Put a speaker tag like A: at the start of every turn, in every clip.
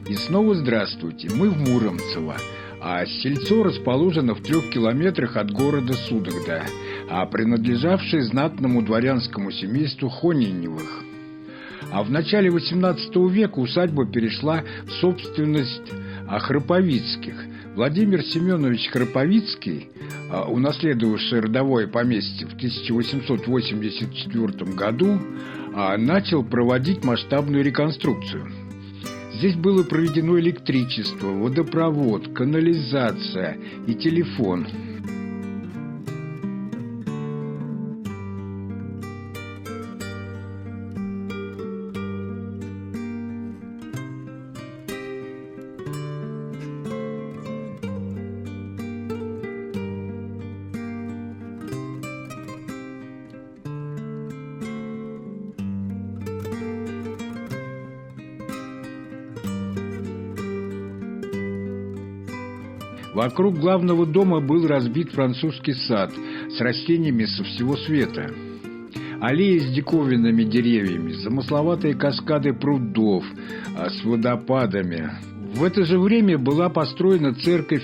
A: И снова здравствуйте, мы в Муромцево, а сельцо расположено в 3 километрах от города Судогда, принадлежавшее знатному дворянскому семейству Хониневых. А в начале XVIII века усадьба перешла в собственность Храповицких. Владимир Семенович Храповицкий, унаследовавший родовое поместье в 1884 году, начал проводить масштабную реконструкцию. Здесь было проведено электричество, водопровод, канализация и телефон. Вокруг главного дома был разбит французский сад с растениями со всего света. Аллеи с диковинными деревьями, замысловатые каскады прудов с водопадами. В это же время была построена церковь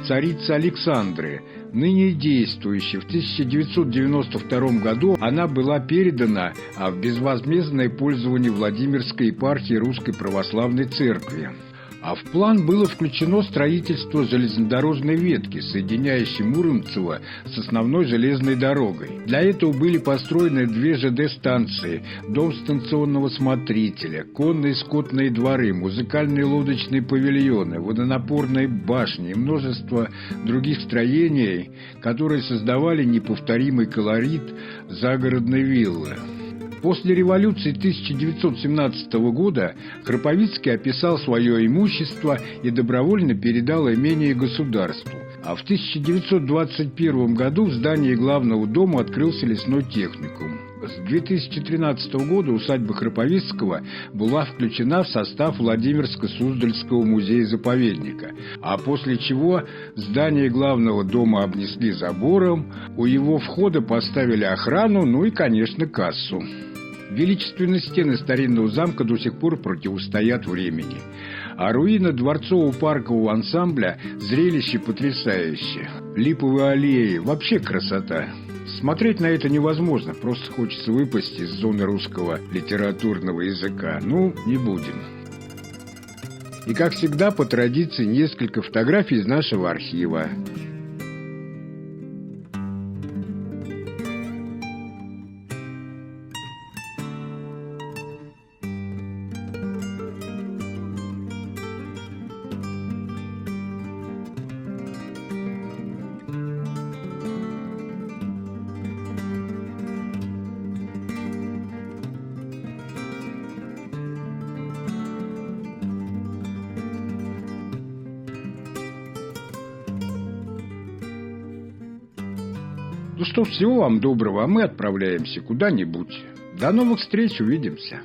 A: царицы Александры, ныне действующая. В 1992 году она была передана в безвозмездное пользование Владимирской епархии Русской Православной Церкви. А в план было включено строительство железнодорожной ветки, соединяющей Муромцево с основной железной дорогой. Для этого были построены 2 ЖД-станции, дом станционного смотрителя, конные скотные дворы, музыкальные лодочные павильоны, водонапорные башни и множество других строений, которые создавали неповторимый колорит загородной виллы. После революции 1917 года Храповицкий описал свое имущество и добровольно передал имение государству. А в 1921 году в здании главного дома открылся лесной техникум. С 2013 года усадьба Храповицкого была включена в состав Владимирско-Суздальского музея-заповедника, а после чего здание главного дома обнесли забором, у его входа поставили охрану, ну и, конечно, кассу. Величественные стены старинного замка до сих пор противостоят времени, а руины дворцово-паркового ансамбля – зрелище потрясающее. Липовые аллеи – вообще красота. Смотреть на это невозможно, просто хочется выпасть из зоны русского литературного языка. Ну, не будем. И, как всегда, по традиции, несколько фотографий из нашего архива. Ну что ж, всего вам доброго, а мы отправляемся куда-нибудь. До новых встреч, увидимся.